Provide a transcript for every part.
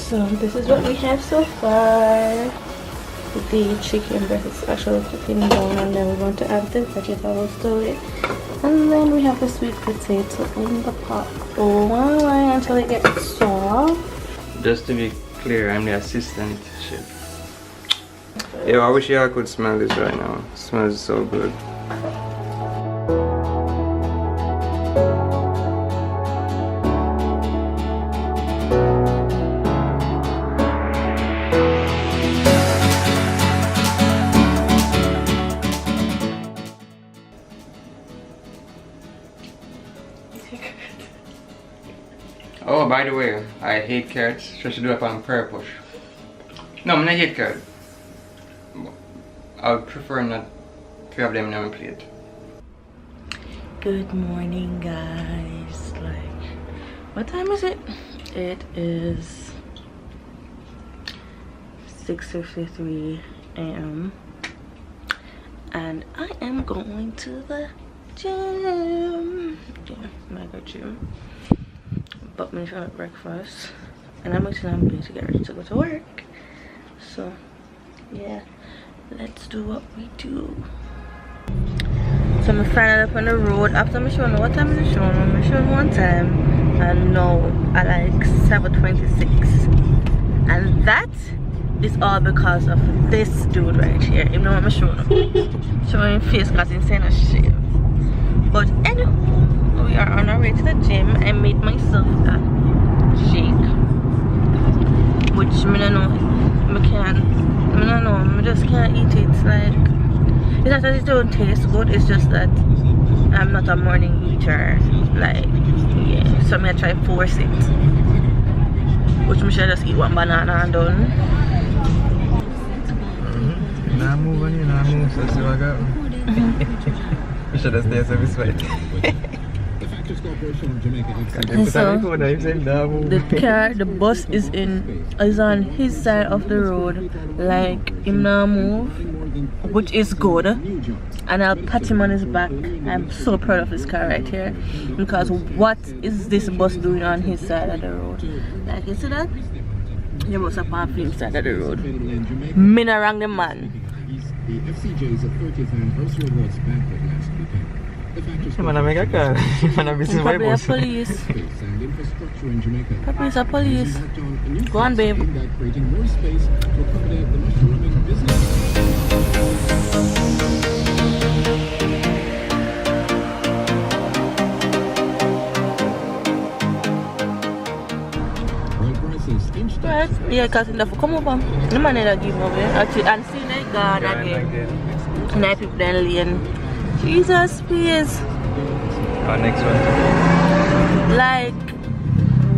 So this is what we have so far. The chicken breast is actually cooking down, and then we're going to add the vegetables to it. And then we have the sweet potato in the pot. Oh my, until it gets soft. Just to be clear, I'm the assistant chef. Yo, I wish y'all could smell this right now. It smells so good. Oh, by the way, I hate carrots. So I should do it on purpose. No, I hate carrots. I would prefer not to have them on my plate. Good morning, guys. Like, what time is it? It is 6:53 a.m. and I am going to the gym. Yeah, mega gym. But I'm gonna have breakfast, and I'm waiting on B to get ready to go to work. So, yeah, let's do what we do. So I'm finally up on the road after I'm showing what time I'm showing. I'm showing one time, and now I like 7:26, and that is all because of this dude right here. Even though I'm showing face because he's saying a shave. But anyway, we are on our way to the gym. I made myself a shake, which I don't know, I just can't eat it. Like, it's not that it don't taste good, it's just that I'm not a morning eater. Like, yeah, so I'm gonna try force it, which I should just eat one banana and done. Nah, move, so see what I got. You should have stayed so sweat. So the bus is on his side of the road, like him now move, which is good, and I'll pat him on his back. I'm so proud of this car right here, because what is this bus doing on his side of the road? Like, you see that? The bus up on his side of the road. Me not wrong the man. The FCJ's 30th anniversary awards banquet last weekend. Probably a police. Probably a police. Go on, babe. Creating more space to accommodate the mushrooming business. Right? Yeah, because he come over. The man that give away. Actually, and see like God again. And I people then lane. Jesus, please. Our next one. Like,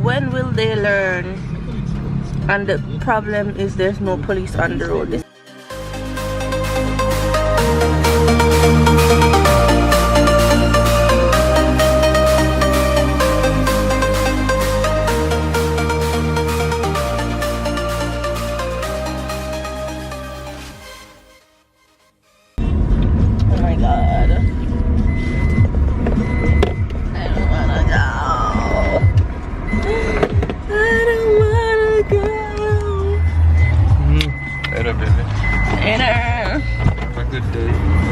when will they learn? And the problem is there's no police on the road.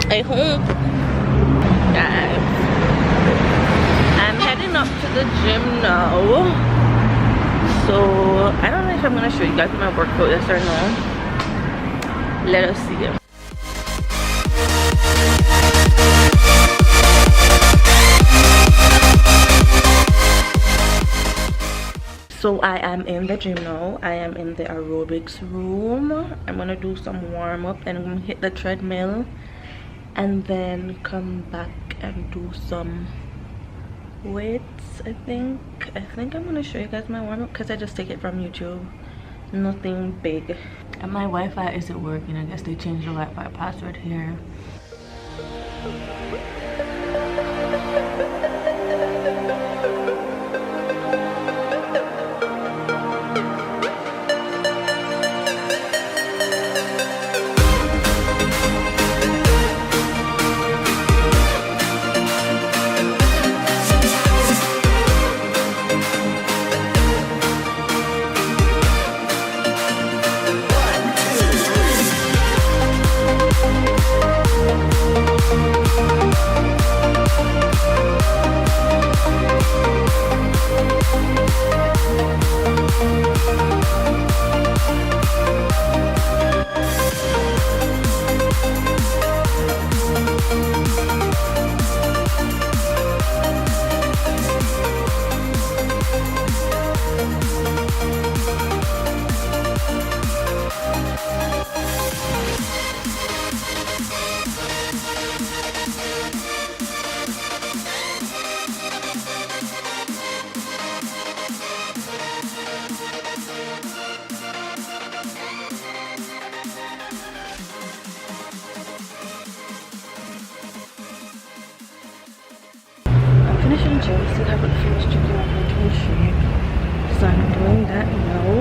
I hope. Guys, I'm heading up to the gym now. So I don't know if I'm gonna show you guys my workout, yes or no. Let us see. So I am in the gym now. I am in the aerobics room. I'm gonna do some warm-up and I'm gonna hit the treadmill and then come back and do some weights. I think I'm gonna show you guys my warm-up because I just take it from YouTube. Nothing big. And my Wi-Fi isn't working. I guess they changed the Wi-Fi password here. gym. Still haven't finished drinking my protein shake, so I'm doing that now.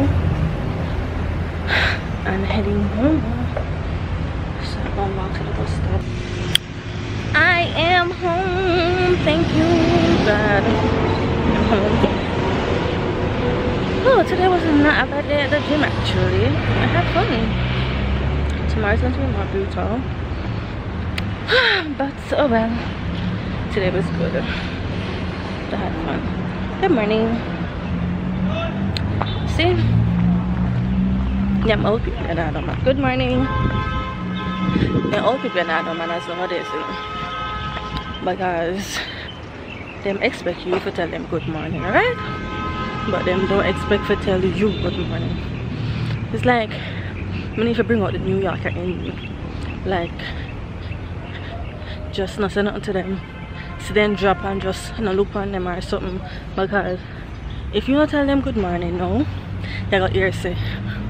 I'm heading home. So I'm going back to the bus stop. I am home. Thank you, God. I'm home. Oh, today was not a bad day at the gym actually. I had fun. Tomorrow's going to be more brutal. But oh well. Today was good. I had fun. Good morning. See? Yeah, old people are not man. Good morning. Yeah, old people are not man as nowadays, you know. Because them expect you to tell them good morning, alright? But them don't expect to tell you good morning. It's like when if you bring out the New Yorker in me, like just not say nothing to them, so then drop and just look on them or something. Because if you don't tell them good morning, no, they got ear say,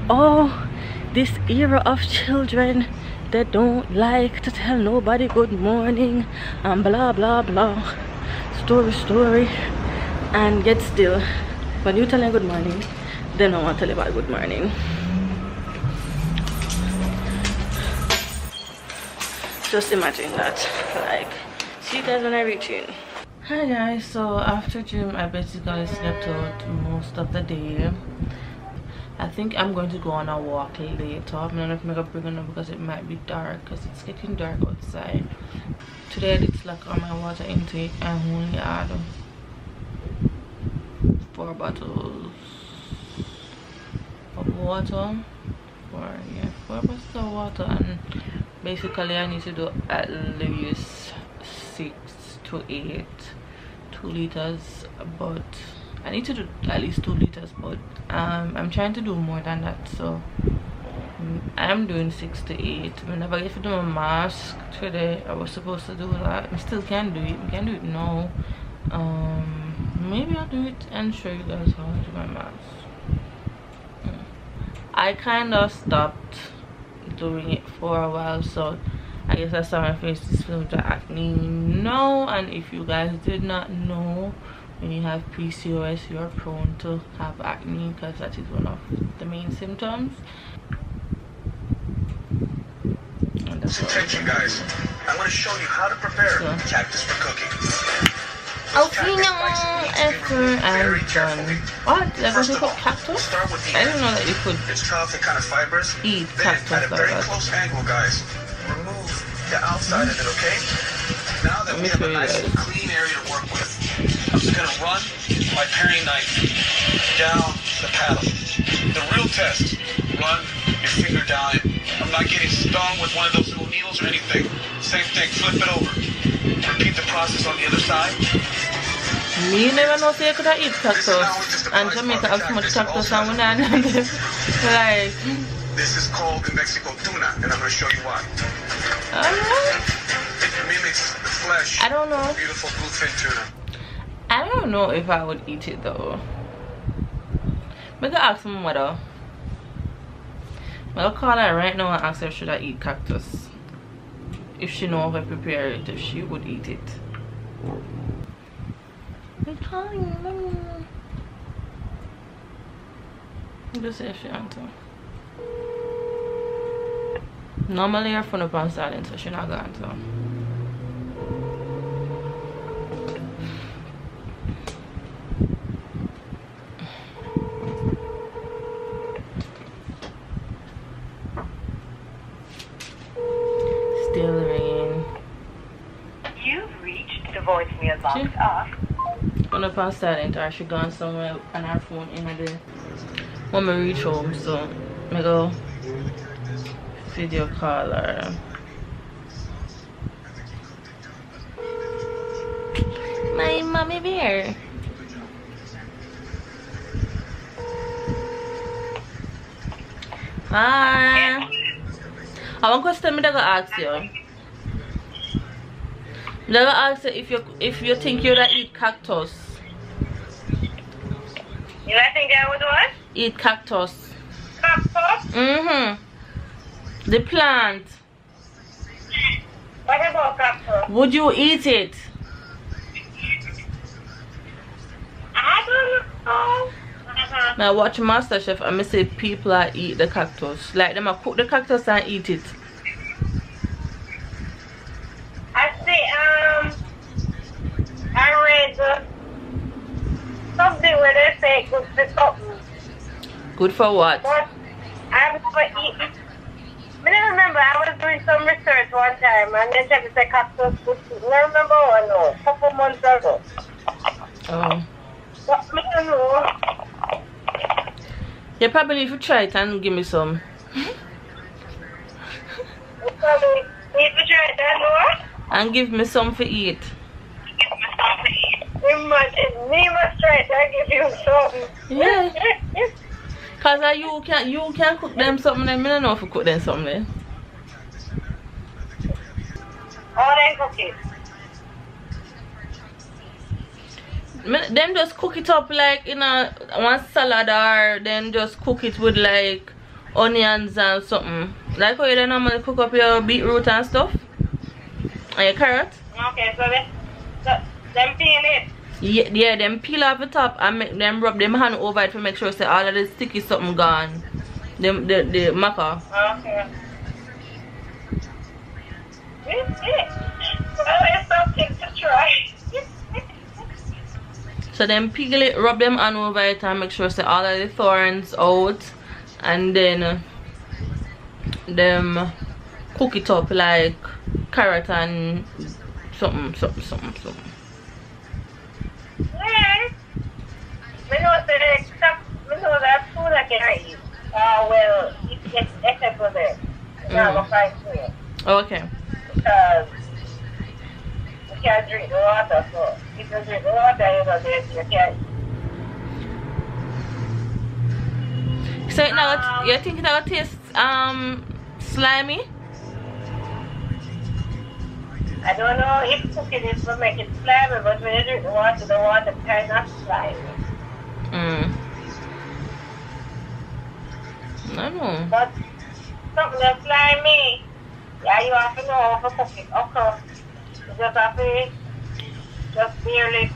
oh, this era of children, they don't like to tell nobody good morning and blah blah blah, story, and yet still when you tell them good morning, they don't want to tell you about good morning. Just imagine that. Like, see you guys when I reach in. Hi guys, so after gym I basically slept out most of the day. I think I'm going to go on a walk later. I'm not going to bring it up because it might be dark, because it's getting dark outside. Today I did slack on my water intake. I only had 4 bottles of water. 4 bottles of water, and basically I need to do at least 6 to 8 2 liters, but I need to do at least 2 liters, but I'm trying to do more than that, so I'm doing 6 to 8. Whenever I get to do my mask today, I was supposed to do that. I still can't do it. I can't do it now. Maybe I'll do it and show you guys how I do my mask. I kind of stopped doing it for a while, so I guess that's why my face is filled with acne now. And if you guys did not know, when you have PCOS, you are prone to have acne, because that is one of the main symptoms. And that's attention, guys. I want to show you how to prepare cactus for cooking. Okay, now after I'm done. What? They're going to cook cactus? I didn't know that you could eat cactus like that. Close angle, guys. Remove the outside of it, okay? Now that we have a nice clean area to work with, I'm just gonna run my paring knife down the paddle. The real test, run your finger down it. I'm not getting stung with one of those little needles or anything. Same thing, flip it over. Repeat the process on the other side. Me never know say you could eat cactus, and Jamaica have so much cactus and we not like. This is called in Mexico tuna, and I'm gonna show you why. It mimics the flesh. I don't know. Beautiful bluefin tuna. I don't know if I would eat it though. I'm gonna ask my mother. I'm gonna call her right now and ask her should I eat cactus. If she knows how to prepare it, if she would eat it. I'm calling you, mommy. Just say if she answer. Normally her phone up on silent, so she not gonna answer. Still ringing. You've reached the voicemail box of phone up on silent, or she gone somewhere on her phone in the when I reach home, so I go video call her. My mommy bear. Hi. I want question me to go ask you. I'm gonna ask you if you think you'd eat cactus. You I think I would what? Eat cactus. Cactus? The plant. What about cactus? Would you eat it? Now watch MasterChef and I see people that eat the cactus. Like them cook the cactus and eat it. I see, I read something where they say good for something. Good for what? But I've never eaten. I don't remember, I was doing some research one time and they said it's a cactus good food. I don't remember one, no, a couple months ago. Oh. But I don't know. You probably need to try it and give me some. You probably need to try that more. And give me some to eat. Imagine, me must try it and give you some. Yeah. Cause you can cook them something and I don't know if you cook them something. All them cookies. Them just cook it up like in one salad or then just cook it with like onions and something. Like how you normally cook up your beetroot and stuff. And your carrot. Okay, so them peel it. Yeah, them peel off the top and make them rub them hand over it to make sure say all of the sticky something gone. The maca. Okay. Well, it's something to try. So then peel it, rub them hand over it and make sure say all of the thorns out, and then them cook it up like carrot and something. Yeah. I know that food I can eat. Well, it's except for there. Now I'm going to find food. Okay. Because you can't drink the water, so if you drink the water, you can't. So now you think it will taste slimy? I don't know if cooking it will make it slimy, but when you drink the water kind of slimy. I don't know. But something that's slimy, yeah, you have to know how to cook it. Okay. You just have to just barely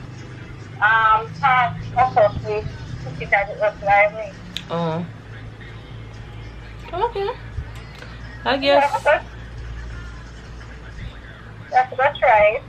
top cook it and it was slimy. Oh. Okay. I guess. Yeah, that's a try it.